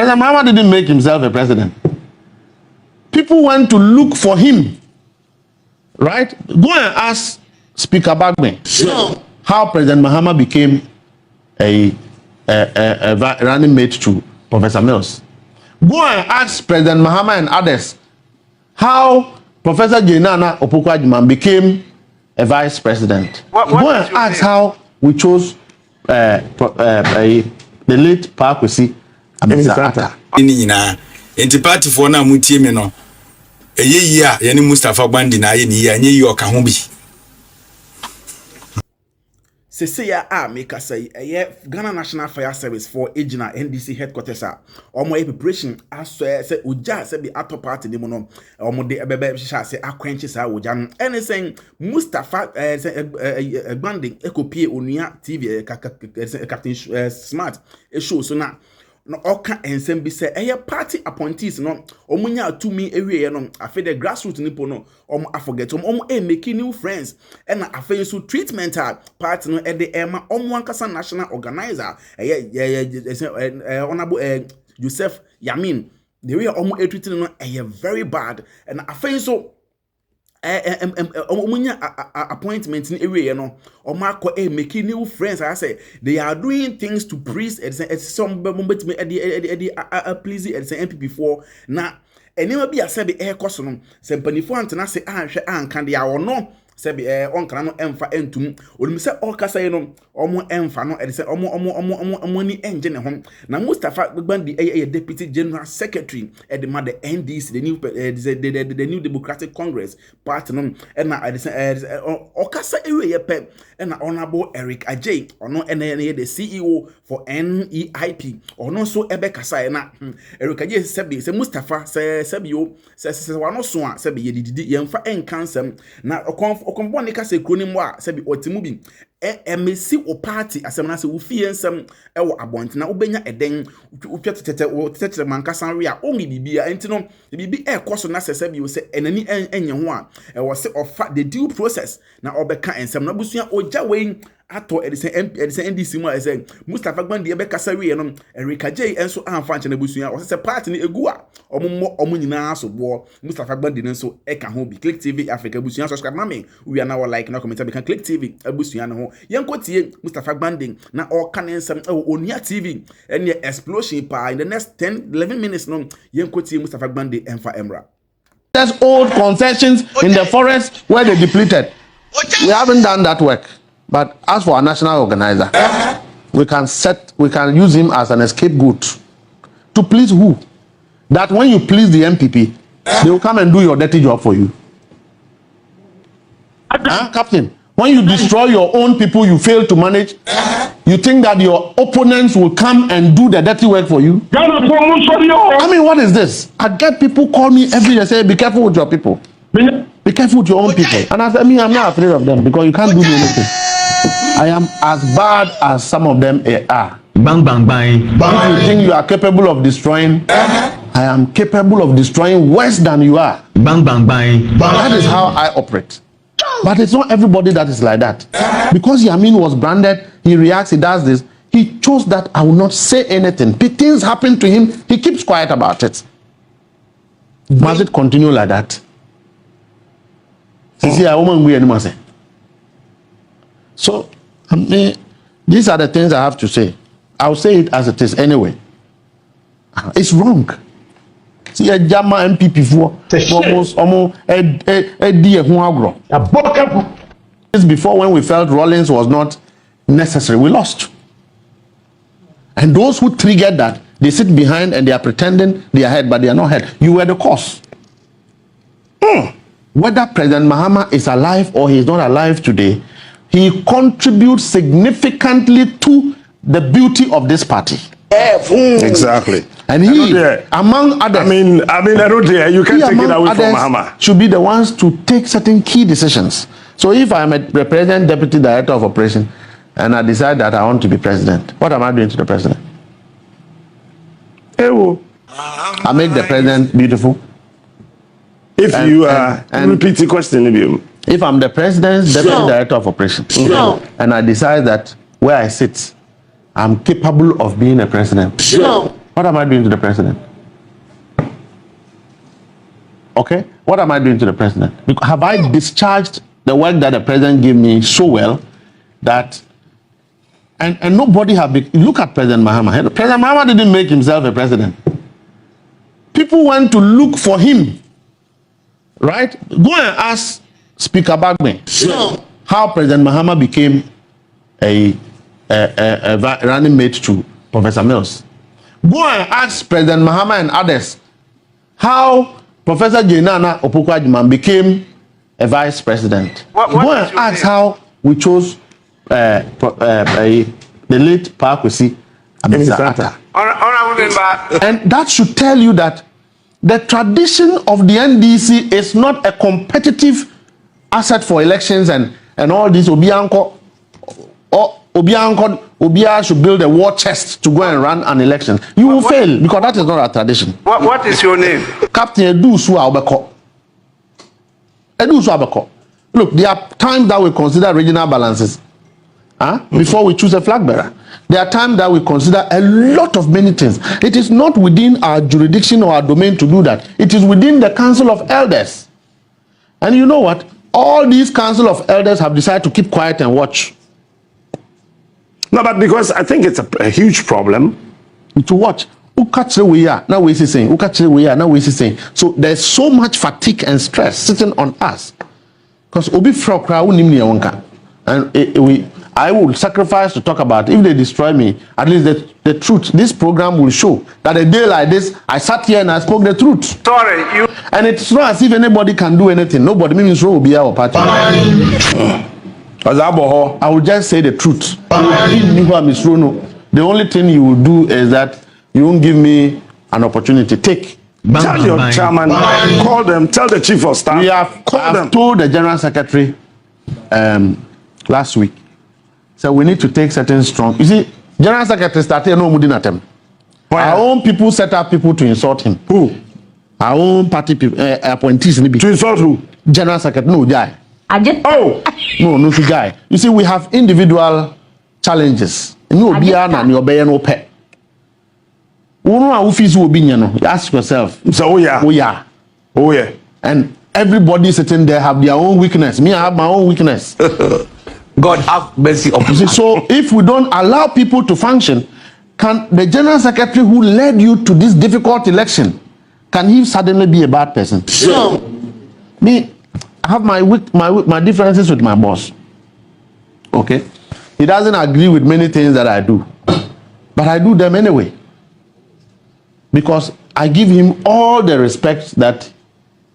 President Mahama didn't make himself a president. People went to look for him. Right? Go and ask Speaker Gbande how President Mahama became a running mate to Professor Mills. Go and ask President Mahama and others how Professor Jenana Opoku-Agyeman became a vice president. Go and ask how we chose the late Pakwesi Amisa-Atta. Inti party for na mutie me no. Agyei a ye ni Mustapha Gbande na ye ni anye oka ho bi. Seseya a make say Ghana National Fire Service for Ejina NDC headquarters a omo preparation aso say oja say be ato party ni mo no omo de bebe sha say akwenche sa oja no anything Mustapha Gbande ekopie onua TV Captain Smart e show so na no oka ensem bi say party appointees no omunya atumi ewie no afi the grassroots nipo no forget making new friends and afi so treatment party no e de ema ankasa national organizer honorable Joseph Yamin the way treating no very bad and afi so appointment in area no making new friends. I say they are doing things to please some please MPP before now and never be a sabi air cost no sempanifo antena say anka dia no sebi on kana no emfa entum onum se okasa no omo emfa no e se omo ni engine ho na Mustapha Gbande deputy general secretary at the NDC the new Democratic Congress party no na okasa ewe pe na honorable Agyei ono the CEO for NEIP ono so ebe kasa na Eric Agyei sebi se Mustapha sebi yo se wano so a sebi yedidi yemfa enkansem na okombone ka se kronim wa sebi otimu bi emesi o party asemna se wo fie nsem ewo abonte na obenya eden utwetete mankasan we a ongi bibia enti no bibi ekoso na sebi wo se enani enye ho a ewo se ofa the due process na obeka ensem na busua oja we ato edise NDC mu ese Mustapha Gbande be kasa we no Eric Agyei enso anfa nche na busua o se party ni egu a omo nyina so bo Mustapha Gbande nso eka ho bi Click TV Africa busua subscribe mame we are now like na comment be kan Click TV busua no ho yenkotie Mustapha Gbande na oka nsem onia TV ene explosion pa in the next 10-11 minutes no yenkotie Mustapha Gbande enfa emra. There's old concessions in the forest where they depleted. We haven't done that work. But as for our national organizer, we can use him as an scapegoat. To please who? That when you please the MPP, they will come and do your dirty job for you. Captain, when you destroy your own people you fail to manage, you think that your opponents will come and do the dirty work for you? I mean, what is this? I get people call me every day say, be careful with your people. Be careful with your own people. And I said, I'm not afraid of them because you can't do anything. I am as bad as some of them are. Bang, bang, bang. If you think you are capable of destroying, I am capable of destroying worse than you are. Bang, bang, bang. That is how I operate. But it's not everybody that is like that. Because Yamin was branded, he reacts, he does this. He chose that I will not say anything. Things happen to him, he keeps quiet about it. Must it continue like that? So, these are the things I have to say. I'll say it as it is anyway. It's wrong. See a Jama MPP for almost a dear who This before when we felt Rawlings was not necessary, we lost. And those who triggered that, they sit behind and they are pretending they are ahead, but they are not ahead. You were the cause. Whether President Mahama is alive or he is not alive today, he contributes significantly to the beauty of this party. Exactly. And he, among others, I mean, I don't dare. You can't take it away from Mahama. Should be the ones to take certain key decisions. So if I'm a president, deputy director of operation, and I decide that I want to be president, what am I doing to the president? I make the president beautiful. If repeat the question, if I'm the president's deputy director of operations, and I decide that where I sit, I'm capable of being a president, what What am I doing to the president? Okay? What am I doing to the president? Have I discharged the work that the president gave me so well that and nobody have been, look at President Mahama. President Mahama didn't make himself a president. People went to look for him. Right? Go and ask Speaker Gbande how President Mahama became a running mate to Professor Mills. Go and ask President Mahama and others how Professor Agyei Opoku-Agyeman became a vice president. Go and ask how we chose the late Pakwesi Amisa. And that should tell you that the tradition of the NDC is not a competitive asset for elections and all this. Obianko should build a war chest to go and run an election. You will fail because that is not our tradition. What is your name? Captain Edusu Abeko. Edusu Abeko. Look, there are times that we consider regional balances before we choose a flag bearer. There are times that we consider a lot of many things. It is not within our jurisdiction or our domain to do that. It is within the Council of Elders. And you know what? All these Council of Elders have decided to keep quiet and watch. No, but because I think it's a huge problem. To watch. Now we're saying. So there's so much fatigue and stress sitting on us. Because and I will sacrifice to talk about it. If they destroy me, at least the truth. This program will show that a day like this, I sat here and I spoke the truth. Sorry, you. And it's not as if anybody can do anything. Nobody means will be our party. I will just say the truth. The only thing you will do is that you won't give me an opportunity. Tell your chairman, call them, tell the chief of staff. We have told the general secretary last week. So we need to take certain strong. You see, general secretary started no moving at him. Our own people set up people to insult him. Who? Our own party people, appointees. To insult who? General secretary, no guy. Oh, no guy. You see, we have individual challenges. No biana, no be no pet. Ask yourself. So yeah. And everybody sitting there have their own weakness. Me, I have my own weakness. God have mercy on you. So if we don't allow people to function, can the general secretary who led you to this difficult election, can he suddenly be a bad person? Sure. Me, I have my differences with my boss. Okay, he doesn't agree with many things that I do, but I do them anyway because I give him all the respect that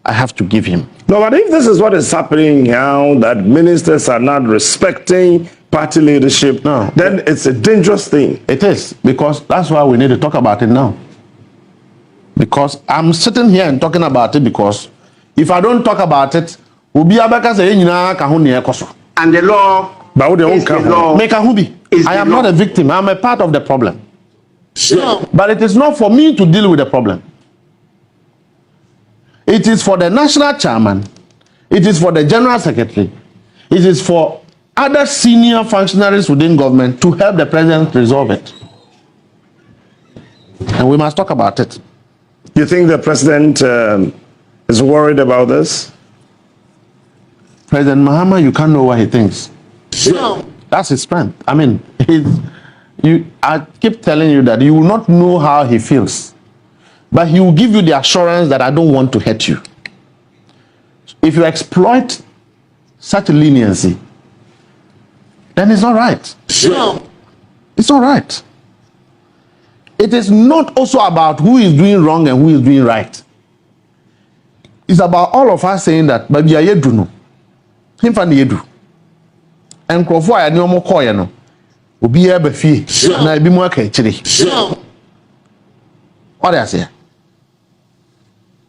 I have to give him. No, but if this is what is happening now, that ministers are not respecting party leadership, then it's a dangerous thing. It is, because that's why we need to talk about it now. Because I'm sitting here and talking about it because if I don't talk about it, and the law, I am not a victim. I'm a part of the problem. Sure. But it is not for me to deal with the problem. It is for the national chairman. It is for the general secretary. It is for other senior functionaries within government to help the president resolve it. And we must talk about it. You think the president is worried about this? President Mahama, you can't know what he thinks. Sure. That's his strength. I mean, I keep telling you that you will not know how he feels. But he will give you the assurance that I don't want to hurt you. If you exploit such leniency, then it's not right. Sure. It's all right. It is not also about who is doing wrong and who is doing right. It's about all of us saying that, but we are yedu no. Him fan yedu. And krofo aya ni omo call no. Obi e ba fie. Na ebi mu aka chire. Sure. What I say?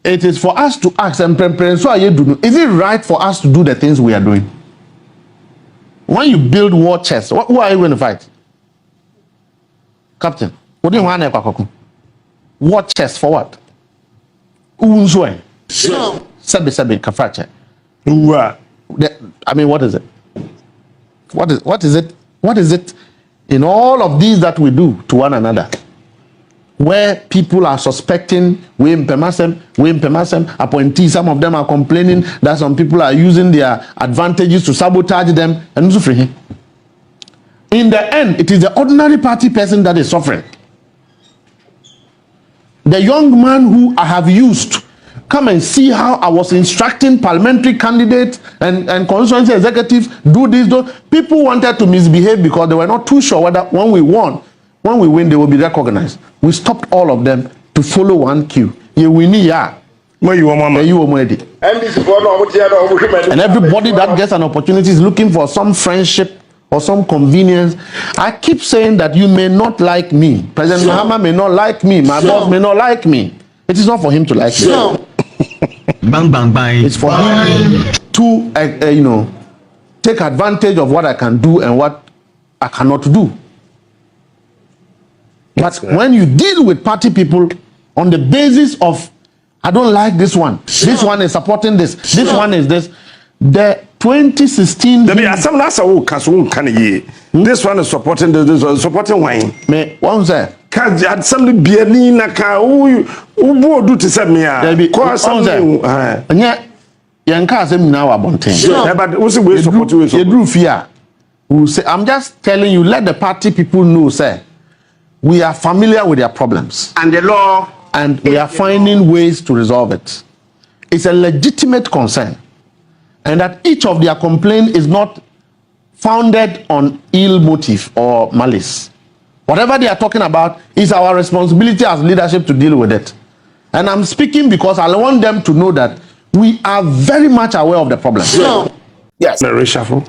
It is for us to ask and so is it right for us to do the things we are doing? When you build war chests, who are you going to fight? Captain, what do you want to war chests for what? Sure. Sabi kafache. I mean, what is it? What is it? What is it in all of these that we do to one another? where people are suspecting we appointees. Some of them are complaining that some people are using their advantages to sabotage them and so free. In the end, it is the ordinary party person that is suffering. The young man who I have used, come and see how I was instructing parliamentary candidates and constituency executives, do this, do. People wanted to misbehave because they were not too sure whether when we win, they will be recognized. We stopped all of them to follow one queue. You win, yeah. And everybody that gets an opportunity is looking for some friendship or some convenience. I keep saying that you may not like me. President Mahama may not like me. My boss may not like me. It is not for him to like me. Bang, bang, bang. It's for him to, take advantage of what I can do and what I cannot do. But when you deal with party people on the basis of, I don't like this one. This one is supporting this. This one is this. The 2016. This one is supporting this one is supporting wine. Me, what was that? Some biani na ka ubu do to say me yeah, yanka say me now abonten. But we support you. You drew fear. We say, I'm just telling you, let the party people know, sir. We are familiar with their problems And the law. and we are finding ways to resolve it. It's a legitimate concern, and that each of their complaint is not founded on ill motive or malice. Whatever they are talking about is our responsibility as leadership to deal with it. And I'm speaking because I want them to know that we are very much aware of the problem. Yes. The reshuffle.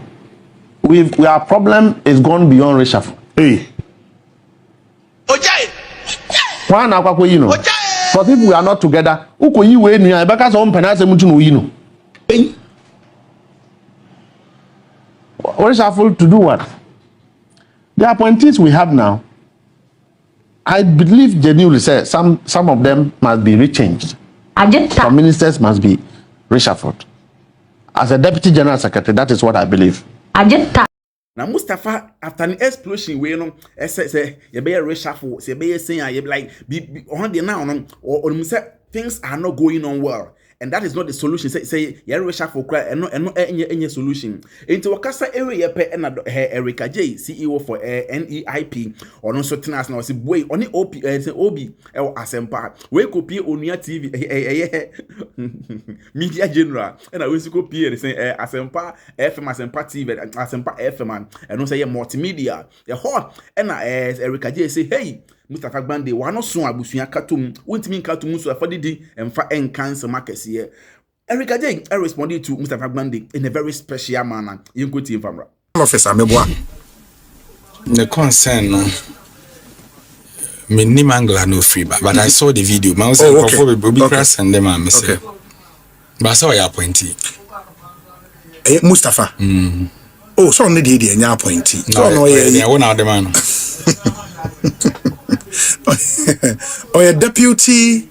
Our problem is gone beyond reshuffle. Hey. Agyei. Why now, because if we are not together, who can you wait? Because on penance, reshuffle to do what? The appointees we have now, I believe genuinely say some of them must be rechanged. Some ministers must be reshuffled. As a deputy general secretary, that is what I believe. Now Mustapha, after an explosion, we know, say you be a reshuffle, say be saying you be like be on the now, or things are not going on well. And that is not the solution. Say you reshuffle cry and no any solution. Into Wakasa area pe and Agyei, CEO for NEIP, or no certain as now say boy only OP Obi Asempa. We copy Onia TV Media General and I will copy say Asempa FM Asempa TV Asempa FM and no say multimedia. The hot and Agyei say hey Mustapha Gbande wano so abusua katum wontimi katum so afadidi emfa encancer markets here. Agyei responded to Mustapha Gbande in a very special manner. Yinkoti infamra. Officer meboa. The concern me ni mangla no free but I saw the video. Man say before be crash and them am say. But I saw your appointee. Mustapha. Oh, so no dey nya appointee. So no yeah one out the man. Or a deputy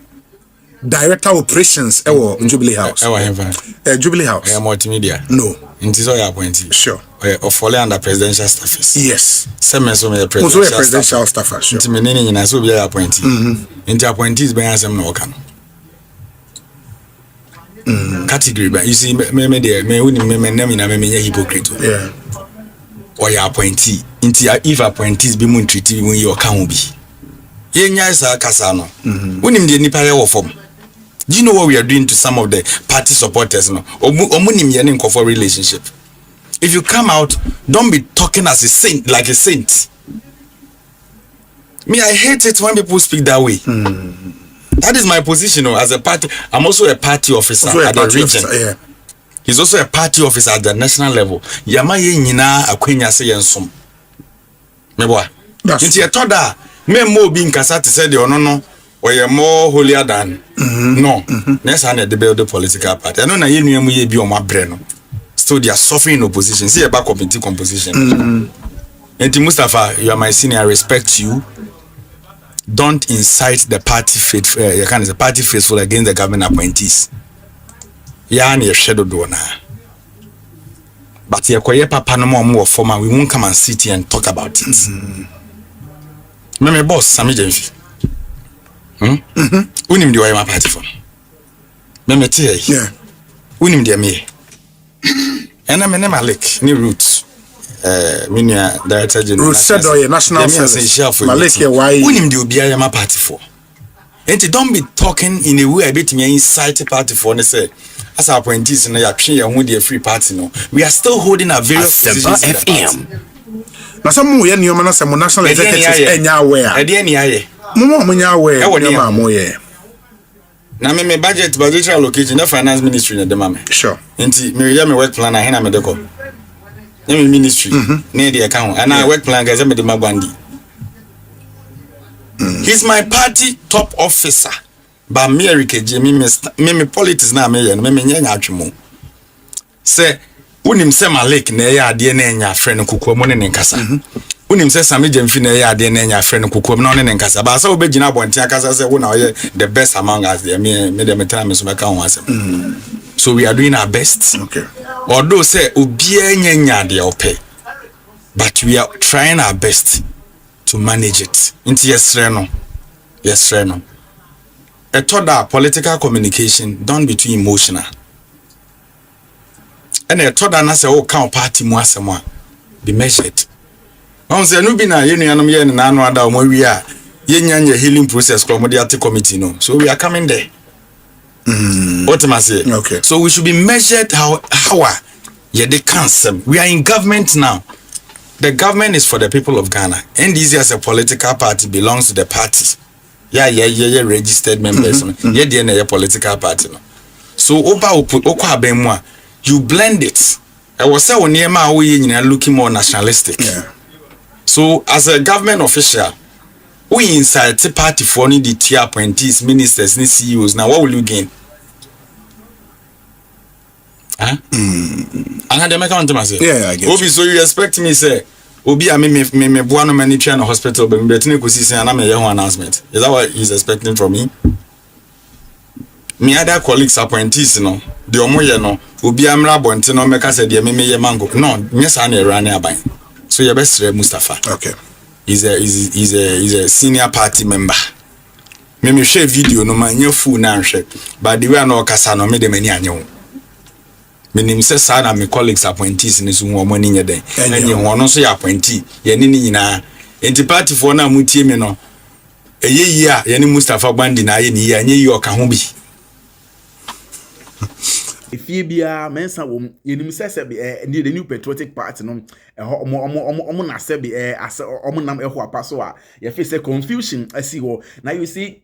director of operations Jubilee House. Jubilee House. Multimedia. No. It is all your appointee. Sure. Or falling under presidential staffers. Yes. Same as me presidential staffers. Sure. Into meaning in so be appointee. Into appointees be answer no can. Category but you see me there me name na me hypocrite. Yeah. Or your appointee. Into if appointees be mun treaty when you can be. Yenya is a casano. When him the nipa here form. Do you know what we are doing to some of the party supporters no? Omunim yenin for relationship. If you come out, don't be talking as a saint, like a saint. Me, I hate it when people speak that way. That is my position as a party. I'm also a party officer at the region. Yeah. He's also a party officer at the national level. Yama ye nyina akwenya se yensom. Meboa. Nti e toda me mo bi nkasa te say the ono or ye more holier than no. Next hand the build the political party. I know na ye nuamu ye bi o mabre no. Still they are suffering in opposition. See about committee composition. Nti Mustapha, you are my senior. I respect you. Don't incite the party faithful. You can the party faithful against the government appointees. Yani shadow dona. But ye koye papa no more former. We won't come and sit here and talk about it. Me boss Sami Jenfi. Unim the way my party for. Me tell you. Yeah. Unim the me. And I'm a Malik, new roots. Minia Director General. Roots said or national service. Malik, why? Unim the Ubia my party for. And don't be talking in a way a bit me inside the party for and say, as our appointees in a free party. No, we are still holding a various positions in the party. Na some we new man some national executives enya aware. Mo nya aware. Mo ye. Na me budgetary allocation na finance ministry na dem am. Sure. Nti me ya me work plan na hena me de ko. Na me ministry na dey account and I work plan guys me de Gbande. He's my party top officer. But me Erikeje me politics na me ye no me nya atwemo. Say unim se Malik na ya ade na nya frɛ no kokoam ne nkasa. Unim se Sami Jemfi na ya ade na nya frɛ no kokoam na ne nkasa. Ba sa obegina bonte akasa se wo na oye the best among us. Me tell me so make am asem. So we are doing our best. Okay. Although say obia nya de opɛ. But we are trying our best to manage it. Inti yes no. A thought that political communication don't be too emotional. And a thought that na say count party mu asemo be measured. On say no be na ye nuanom ye na anu ada o wi a ye nya healing process from the committee no. So we are coming there. What am I saying? Okay. So we should be measured how ye the council. We are in government now. The government is for the people of Ghana. NDC as a political party belongs to the party. Yeah, registered members. Yeah, they political party. No. So you blend it. I was saying near my way looking more nationalistic. Yeah. So as a government official, we inside the party for the tier appointees, ministers, and CEOs. Now what will you gain? Huh? I had to make a myself. Yeah, I get Obi, so you expect me say Obi I me buano many train hospital but me between kusi say I'm a young announcement. Is that what he's expecting from me? Me other colleagues appointees no the omoye no Obi amra bonte no make say de me ye mango. No, yes I run aban. So your best Mustapha. Okay. He's a senior party member. Me share video no man your fool na share. But the way no kasa no me de mani anyo. Menim se sa na me colleagues appointees ni so wo ni nye den enye ho no so ya appointee ye ni nyina enti party for na mutie me no eyeyi a ye ni Mustapha Gbande na ye ni ye anye yi oka ho bi efie bia mensa wom yenim sese be the new patriotic party no omo na se be as omo nam eho apaso a ye face confusion asi ho now you see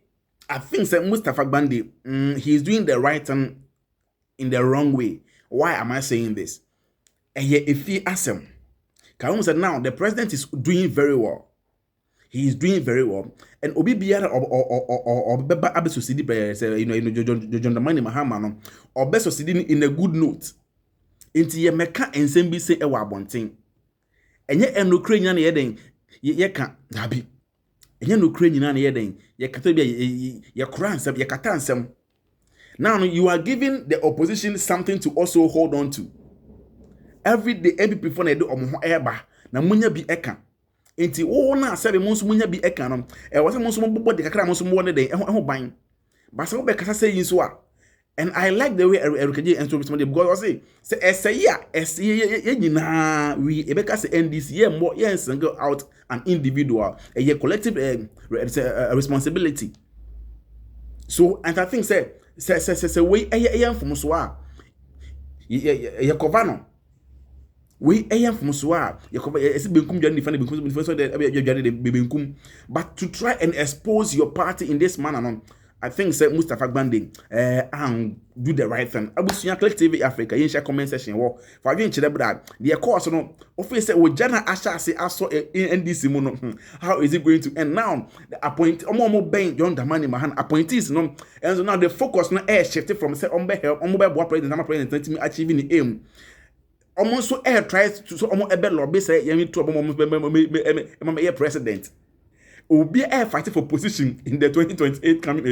I think say Mustapha Gbande he is doing the right thing in the wrong way. Why am I saying this? And yet, if he asks him, Kaum said, now the president is doing very well. He is doing very well. And Obi Biara or Beba Abeso Sidi, John the Money Mahama, or Beso Sidi in a good note. Into ye meka and sembi say a wabonting. And yet, and Ukrainian yeding, ye can't happy. And ye Ukrainian yeding, ye Katobia, ye cransam, ye katansam. Now you are giving the opposition something to also hold on to. Every day, MPP for na do omo eba na munya bi eka. Enti wo na sabe monso munya bi eka no. E wo se monso mbobo de kakra monso mbo ne den eho ban. Ba se wo be kasa say yin so a. And I like the way Erikeje and respond because I say essay nyina we ebeka say NDC ye more ye single out an individual a collective responsibility. So and I think say we from so a ye cover we from so a ye cover esi benkum dwane defend because so the dwane de benkum but to try and expose your party in this manner no I think say Mustapha Gbande and do the right thing. Abusuya Collective Africa yin share comment section wo fa dwen kire bra the course no office say Ojana Ashase aso NDC mu no how is it going to end now the appoint omo ben John Damani Mahan appointees no and so now the focus no air shifted from say omo help omo be boa president na president to achieving the aim omo so air tries to so omo ebe lobby say yemi to omo be president obi fighting for position in the 2028 coming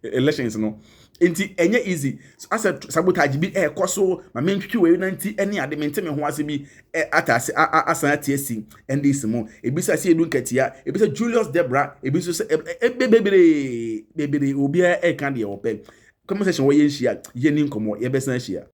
elections no. Enti enye easy. So as a sabotage bi koso ma mentwi we nanti ene ade mente me ho ase bi atase asan TSC NDC mo ebisa se edu nkatia ebisa Julius Debra ebiso se bebere obi kan de ope conversation wo ye nhia ye ni nkomo ye besan hia